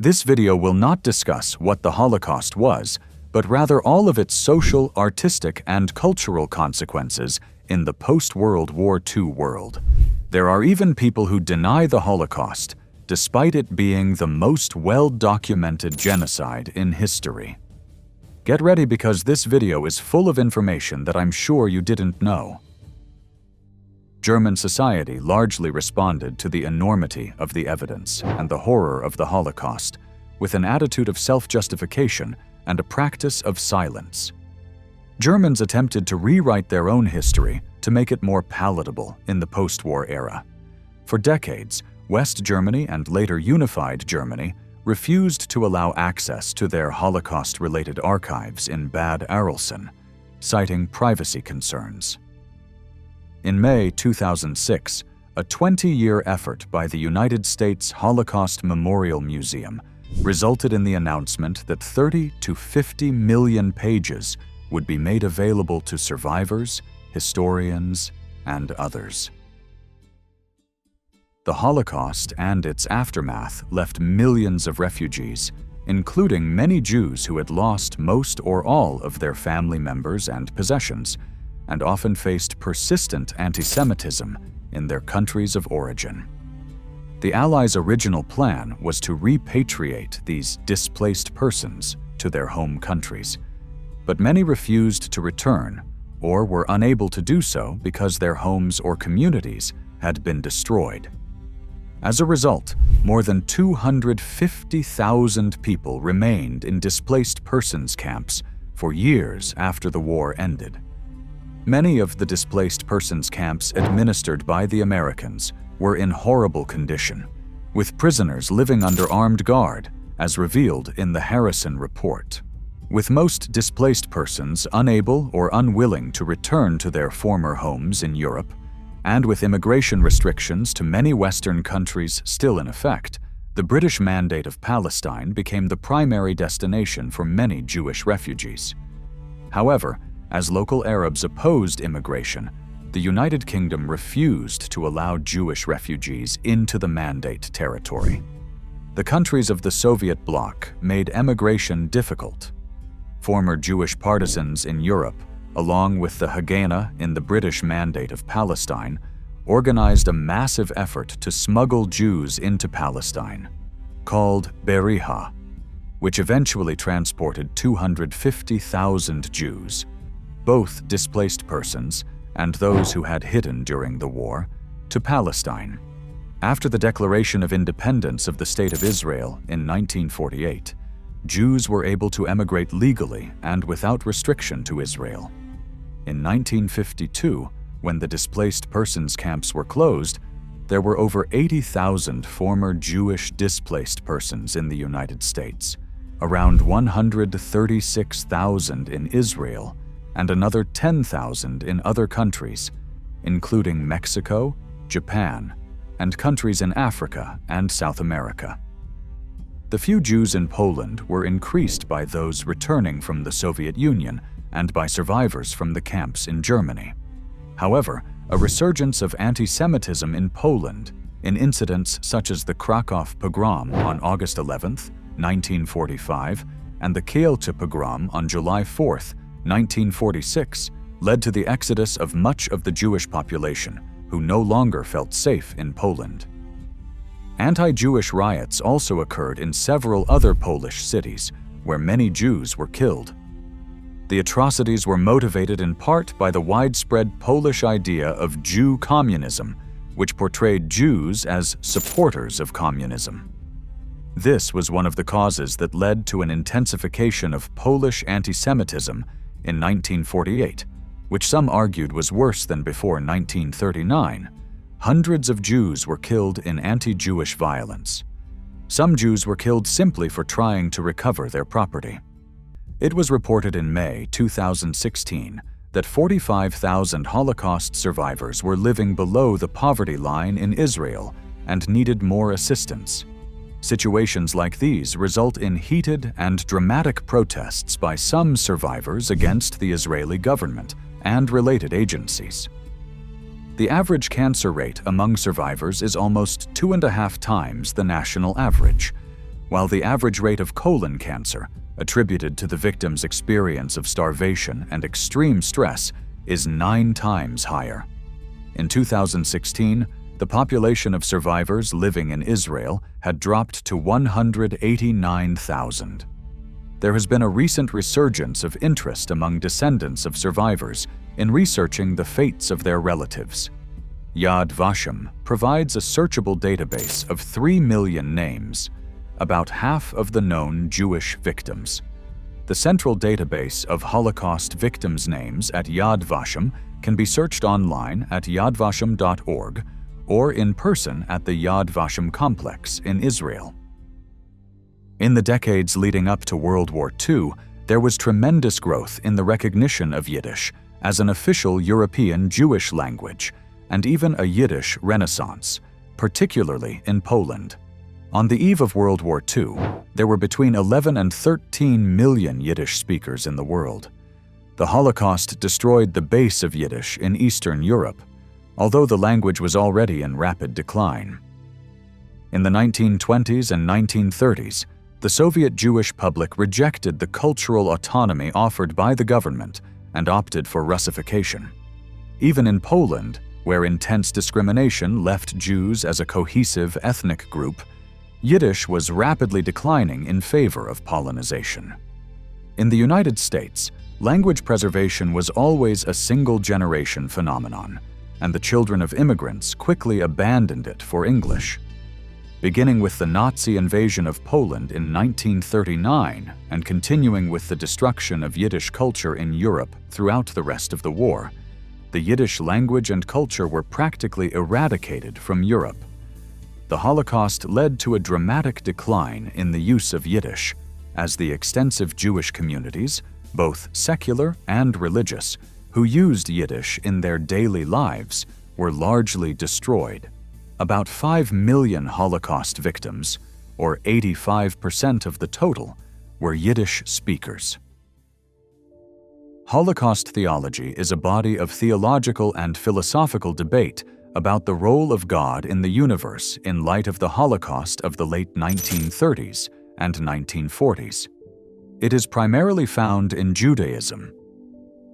This video will not discuss what the Holocaust was, but rather all of its social, artistic, and cultural consequences in the post-World War II world. There are even people who deny the Holocaust, despite it being the most well-documented genocide in history. Get ready because this video is full of information that I'm sure you didn't know. German society largely responded to the enormity of the evidence and the horror of the Holocaust, with an attitude of self-justification and a practice of silence. Germans attempted to rewrite their own history to make it more palatable in the post-war era. For decades, West Germany and later unified Germany refused to allow access to their Holocaust-related archives in Bad Arolsen, citing privacy concerns. In May 2006, a 20-year effort by the United States Holocaust Memorial Museum resulted in the announcement that 30 to 50 million pages would be made available to survivors, historians, and others. The Holocaust and its aftermath left millions of refugees, including many Jews who had lost most or all of their family members and possessions, and often faced persistent antisemitism in their countries of origin. The Allies' original plan was to repatriate these displaced persons to their home countries, but many refused to return or were unable to do so because their homes or communities had been destroyed. As a result, more than 250,000 people remained in displaced persons camps for years after the war ended. Many of the displaced persons camps administered by the Americans were in horrible condition, with prisoners living under armed guard, as revealed in the Harrison Report. With most displaced persons unable or unwilling to return to their former homes in Europe, and with immigration restrictions to many Western countries still in effect, the British Mandate of Palestine became the primary destination for many Jewish refugees. However, as local Arabs opposed immigration, the United Kingdom refused to allow Jewish refugees into the Mandate territory. The countries of the Soviet bloc made emigration difficult. Former Jewish partisans in Europe, along with the Haganah in the British Mandate of Palestine, organized a massive effort to smuggle Jews into Palestine, called Beriha, which eventually transported 250,000 Jews, both displaced persons and those who had hidden during the war, to Palestine. After the declaration of independence of the State of Israel in 1948, Jews were able to emigrate legally and without restriction to Israel. In 1952, when the displaced persons camps were closed, there were over 80,000 former Jewish displaced persons in the United States, around 136,000 in Israel, and another 10,000 in other countries, including Mexico, Japan, and countries in Africa and South America. The few Jews in Poland were increased by those returning from the Soviet Union and by survivors from the camps in Germany. However, a resurgence of antisemitism in Poland, in incidents such as the Krakow pogrom on August 11, 1945, and the Kielce pogrom on July 4, 1946, led to the exodus of much of the Jewish population, who no longer felt safe in Poland. Anti-Jewish riots also occurred in several other Polish cities, where many Jews were killed. The atrocities were motivated in part by the widespread Polish idea of Jew communism, which portrayed Jews as supporters of communism. This was one of the causes that led to an intensification of Polish antisemitism in 1948, which some argued was worse than before 1939. Hundreds of Jews were killed in anti-Jewish violence. Some Jews were killed simply for trying to recover their property. It was reported in May 2016 that 45,000 Holocaust survivors were living below the poverty line in Israel and needed more assistance. Situations like these result in heated and dramatic protests by some survivors against the Israeli government and related agencies. The average cancer rate among survivors is almost 2.5 times the national average, while the average rate of colon cancer, attributed to the victim's experience of starvation and extreme stress, is 9 times higher. In 2016, the population of survivors living in Israel had dropped to 189,000. There has been a recent resurgence of interest among descendants of survivors in researching the fates of their relatives. Yad Vashem provides a searchable database of 3 million names, about half of the known Jewish victims. The central database of Holocaust victims' names at Yad Vashem can be searched online at yadvashem.org or in person at the Yad Vashem complex in Israel. In the decades leading up to World War II, there was tremendous growth in the recognition of Yiddish as an official European Jewish language, and even a Yiddish renaissance, particularly in Poland. On the eve of World War II, there were between 11 and 13 million Yiddish speakers in the world. The Holocaust destroyed the base of Yiddish in Eastern Europe, although the language was already in rapid decline. In the 1920s and 1930s, the Soviet Jewish public rejected the cultural autonomy offered by the government and opted for Russification. Even in Poland, where intense discrimination left Jews as a cohesive ethnic group, Yiddish was rapidly declining in favor of Polonization. In the United States, language preservation was always a single-generation phenomenon, and the children of immigrants quickly abandoned it for English. Beginning with the Nazi invasion of Poland in 1939 and continuing with the destruction of Yiddish culture in Europe throughout the rest of the war, the Yiddish language and culture were practically eradicated from Europe. The Holocaust led to a dramatic decline in the use of Yiddish, as the extensive Jewish communities, both secular and religious, who used Yiddish in their daily lives were largely destroyed. About 5 million Holocaust victims, or 85% of the total, were Yiddish speakers. Holocaust theology is a body of theological and philosophical debate about the role of God in the universe in light of the Holocaust of the late 1930s and 1940s. It is primarily found in Judaism.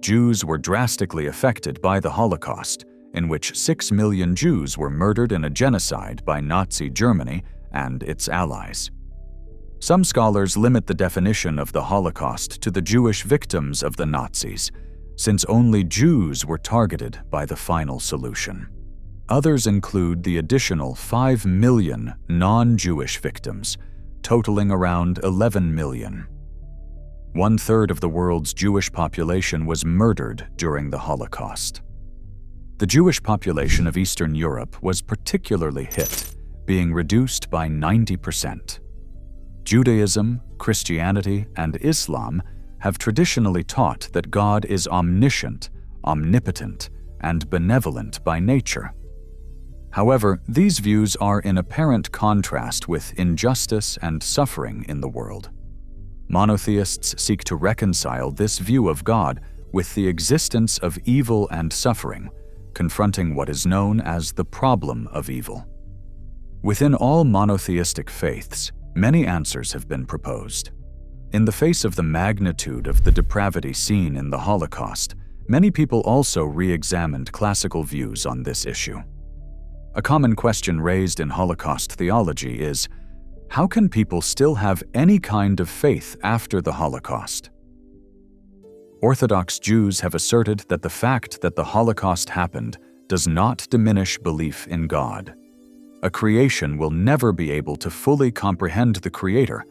Jews were drastically affected by the Holocaust, in which 6 million Jews were murdered in a genocide by Nazi Germany and its allies. Some scholars limit the definition of the Holocaust to the Jewish victims of the Nazis, since only Jews were targeted by the final solution. Others include the additional 5 million non-Jewish victims, totaling around 11 million. 1/3 of the world's Jewish population was murdered during the Holocaust. The Jewish population of Eastern Europe was particularly hit, being reduced by 90%. Judaism, Christianity, and Islam have traditionally taught that God is omniscient, omnipotent, and benevolent by nature. However, these views are in apparent contrast with injustice and suffering in the world. Monotheists seek to reconcile this view of God with the existence of evil and suffering, confronting what is known as the problem of evil. Within all monotheistic faiths, many answers have been proposed. In the face of the magnitude of the depravity seen in the Holocaust, many people also re-examined classical views on this issue. A common question raised in Holocaust theology is, how can people still have any kind of faith after the Holocaust? Orthodox Jews have asserted that the fact that the Holocaust happened does not diminish belief in God. A creation will never be able to fully comprehend the Creator,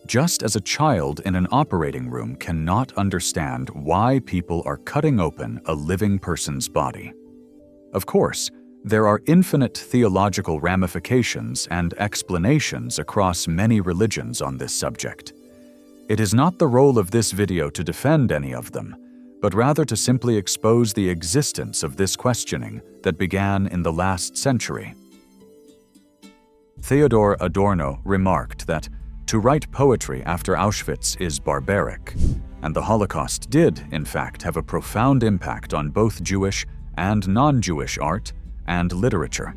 just as a child in an operating room cannot understand why people are cutting open a living person's body. Of course, there are infinite theological ramifications and explanations across many religions on this subject. It is not the role of this video to defend any of them, but rather to simply expose the existence of this questioning that began in the last century. Theodor Adorno remarked that to write poetry after Auschwitz is barbaric, and the Holocaust did, in fact, have a profound impact on both Jewish and non-Jewish art and literature.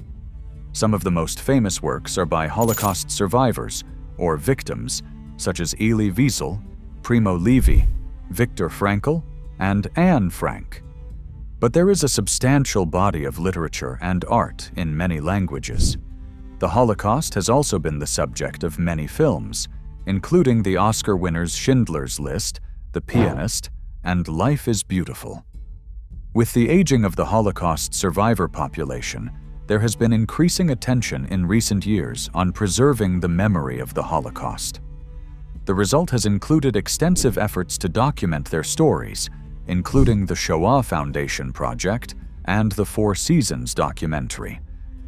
Some of the most famous works are by Holocaust survivors or victims, such as Elie Wiesel, Primo Levi, Viktor Frankl, and Anne Frank. But there is a substantial body of literature and art in many languages. The Holocaust has also been the subject of many films, including the Oscar winners Schindler's List, The Pianist, and Life is Beautiful. With the aging of the Holocaust survivor population, there has been increasing attention in recent years on preserving the memory of the Holocaust. The result has included extensive efforts to document their stories, including the Shoah Foundation Project and the Four Seasons documentary,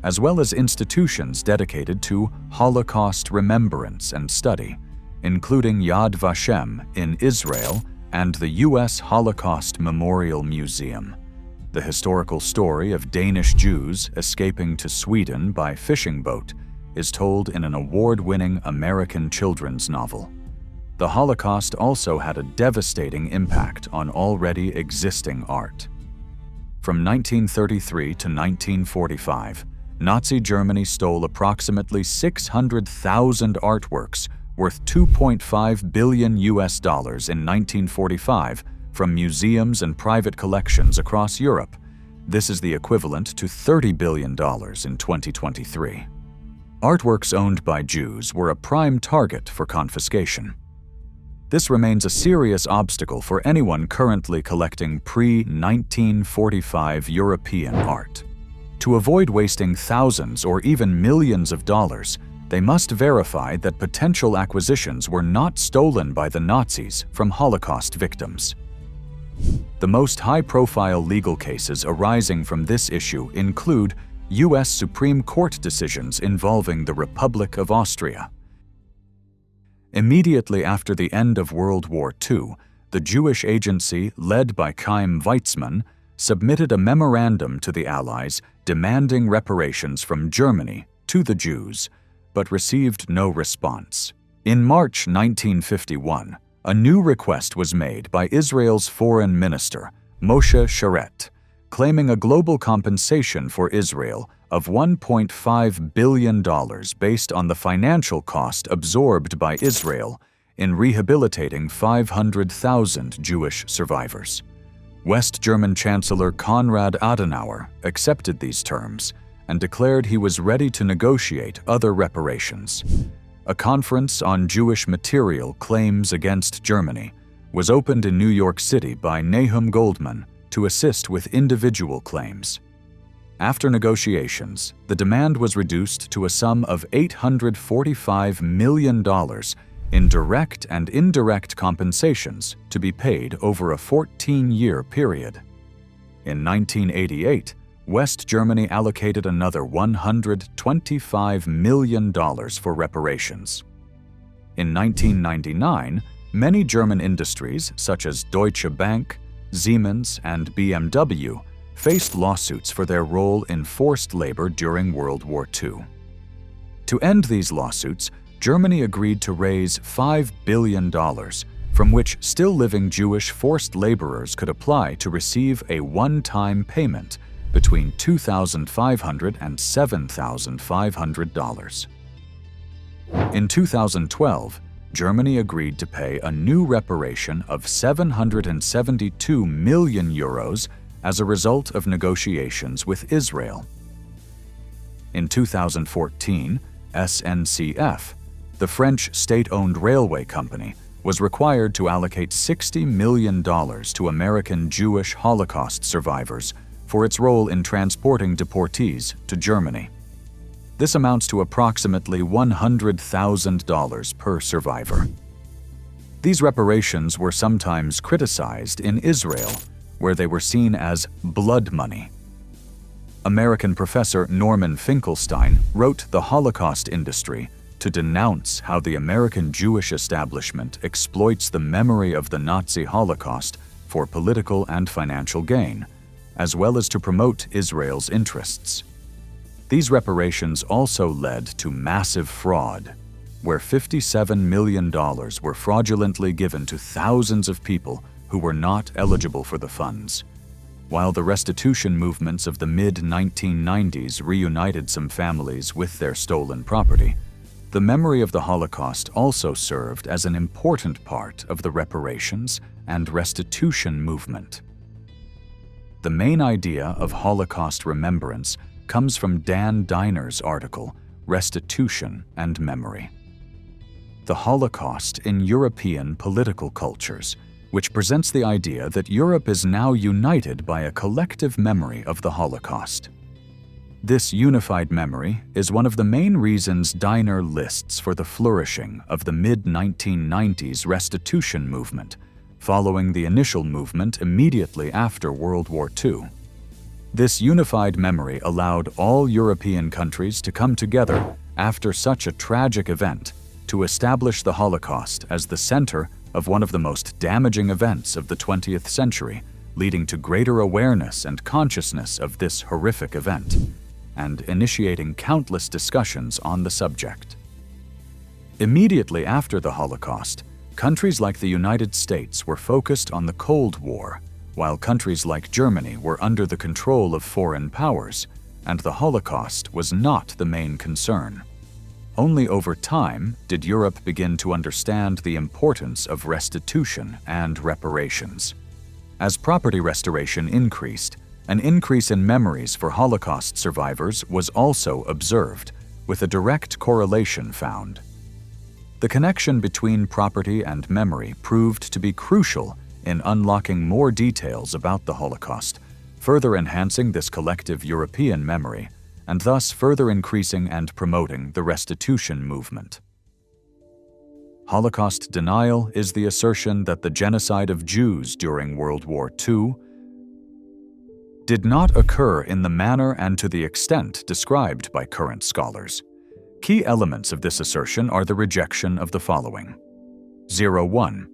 as well as institutions dedicated to Holocaust remembrance and study, including Yad Vashem in Israel and the U.S. Holocaust Memorial Museum. The historical story of Danish Jews escaping to Sweden by fishing boat is told in an award-winning American children's novel. The Holocaust also had a devastating impact on already existing art. From 1933 to 1945, Nazi Germany stole approximately 600,000 artworks worth $2.5 billion in 1945 from museums and private collections across Europe. This is the equivalent to $30 billion in 2023. Artworks owned by Jews were a prime target for confiscation. This remains a serious obstacle for anyone currently collecting pre-1945 European art. To avoid wasting thousands or even millions of dollars, they must verify that potential acquisitions were not stolen by the Nazis from Holocaust victims. The most high-profile legal cases arising from this issue include U.S. Supreme Court decisions involving the Republic of Austria. Immediately after the end of World War II, the Jewish agency, led by Chaim Weizmann, submitted a memorandum to the Allies demanding reparations from Germany to the Jews, but received no response. In March 1951, a new request was made by Israel's foreign minister, Moshe Sharett, claiming a global compensation for Israel of $1.5 billion based on the financial cost absorbed by Israel in rehabilitating 500,000 Jewish survivors. West German Chancellor Konrad Adenauer accepted these terms and declared he was ready to negotiate other reparations. A conference on Jewish material claims against Germany was opened in New York City by Nahum Goldman to assist with individual claims. After negotiations, the demand was reduced to a sum of $845 million in direct and indirect compensations to be paid over a 14-year period. In 1988, West Germany allocated another $125 million for reparations. In 1999, many German industries such as Deutsche Bank, Siemens, and BMW faced lawsuits for their role in forced labor during World War II. To end these lawsuits, Germany agreed to raise $5 billion, from which still living Jewish forced laborers could apply to receive a one-time payment between $2,500 and $7,500. In 2012, Germany agreed to pay a new reparation of 772 million euros as a result of negotiations with Israel. In 2014, SNCF, the French state-owned railway company, was required to allocate $60 million to American Jewish Holocaust survivors for its role in transporting deportees to Germany. This amounts to approximately $100,000 per survivor. These reparations were sometimes criticized in Israel, where they were seen as blood money. American professor Norman Finkelstein wrote The Holocaust Industry to denounce how the American Jewish establishment exploits the memory of the Nazi Holocaust for political and financial gain, as well as to promote Israel's interests. These reparations also led to massive fraud, where $57 million were fraudulently given to thousands of people who were not eligible for the funds. While the restitution movements of the mid-1990s reunited some families with their stolen property, the memory of the Holocaust also served as an important part of the reparations and restitution movement. The main idea of Holocaust remembrance comes from Dan Diner's article, Restitution and Memory. The Holocaust in European Political Cultures, which presents the idea that Europe is now united by a collective memory of the Holocaust. This unified memory is one of the main reasons Diner lists for the flourishing of the mid-1990s restitution movement, following the initial movement immediately after World War II. This unified memory allowed all European countries to come together after such a tragic event to establish the Holocaust as the center of one of the most damaging events of the 20th century, leading to greater awareness and consciousness of this horrific event, and initiating countless discussions on the subject. Immediately after the Holocaust, countries like the United States were focused on the Cold War, while countries like Germany were under the control of foreign powers, and the Holocaust was not the main concern. Only over time did Europe begin to understand the importance of restitution and reparations. As property restoration increased, an increase in memories for Holocaust survivors was also observed, with a direct correlation found. The connection between property and memory proved to be crucial in unlocking more details about the Holocaust, further enhancing this collective European memory, and thus further increasing and promoting the restitution movement. Holocaust denial is the assertion that the genocide of Jews during World War II did not occur in the manner and to the extent described by current scholars. Key elements of this assertion are the rejection of the following. 1.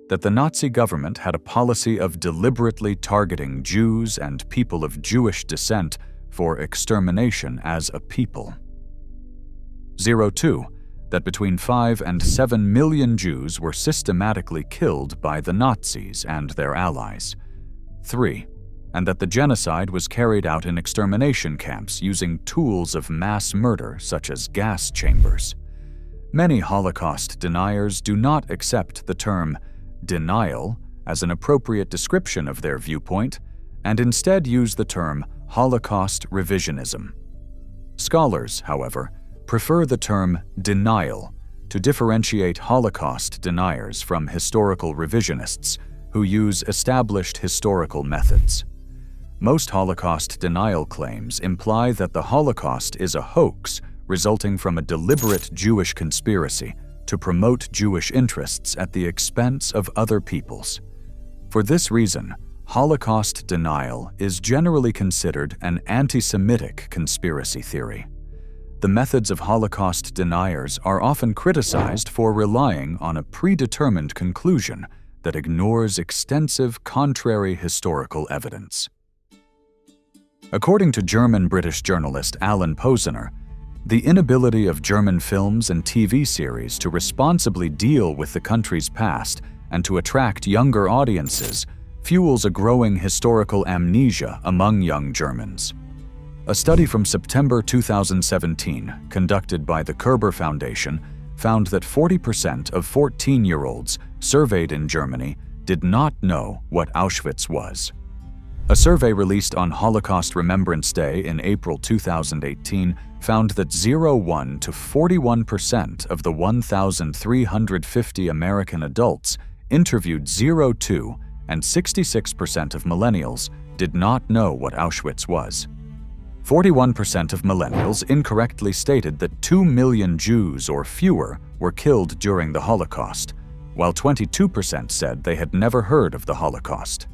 That the Nazi government had a policy of deliberately targeting Jews and people of Jewish descent for extermination as a people. 2. That between 5 and 7 million Jews were systematically killed by the Nazis and their allies. 3. And that the genocide was carried out in extermination camps using tools of mass murder such as gas chambers. Many Holocaust deniers do not accept the term denial as an appropriate description of their viewpoint, and instead use the term Holocaust revisionism. Scholars, however, prefer the term denial to differentiate Holocaust deniers from historical revisionists who use established historical methods. Most Holocaust denial claims imply that the Holocaust is a hoax resulting from a deliberate Jewish conspiracy to promote Jewish interests at the expense of other peoples. For this reason, Holocaust denial is generally considered an anti-Semitic conspiracy theory. The methods of Holocaust deniers are often criticized for relying on a predetermined conclusion that ignores extensive contrary historical evidence. According to German-British journalist Alan Posener, the inability of German films and TV series to responsibly deal with the country's past and to attract younger audiences fuels a growing historical amnesia among young Germans. A study from September 2017, conducted by the Kerber Foundation, found that 40% of 14-year-olds surveyed in Germany did not know what Auschwitz was. A survey released on Holocaust Remembrance Day in April 2018 found that 0.1 to 41% of the 1,350 American adults interviewed 0.2 and 66% of millennials did not know what Auschwitz was. 41% of millennials incorrectly stated that 2 million Jews or fewer were killed during the Holocaust, while 22% said they had never heard of the Holocaust.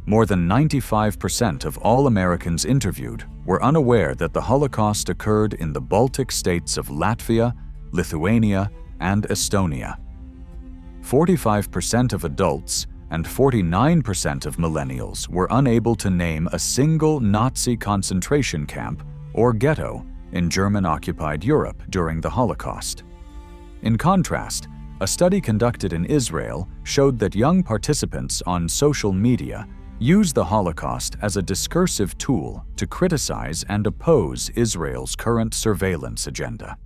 More than 95% of all Americans interviewed were unaware that the Holocaust occurred in the Baltic states of Latvia, Lithuania, and Estonia. 45% of adults and 49% of millennials were unable to name a single Nazi concentration camp or ghetto in German-occupied Europe during the Holocaust. In contrast, a study conducted in Israel showed that young participants on social media use the Holocaust as a discursive tool to criticize and oppose Israel's current surveillance agenda.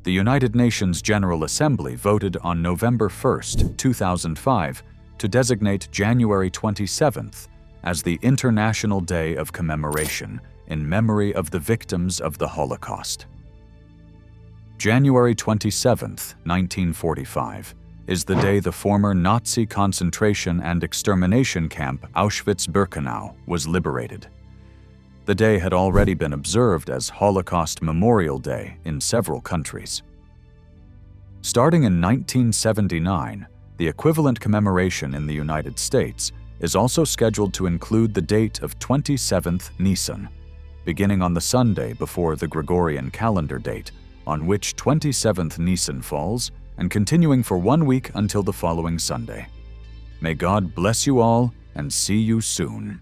The United Nations General Assembly voted on November 1, 2005, to designate January 27th as the International Day of Commemoration in memory of the victims of the Holocaust. January 27, 1945, is the day the former Nazi concentration and extermination camp Auschwitz-Birkenau was liberated. The day had already been observed as Holocaust Memorial Day in several countries. Starting in 1979, the equivalent commemoration in the United States is also scheduled to include the date of 27th Nisan, beginning on the Sunday before the Gregorian calendar date, on which 27th Nisan falls, and continuing for 1 week until the following Sunday. May God bless you all, and see you soon.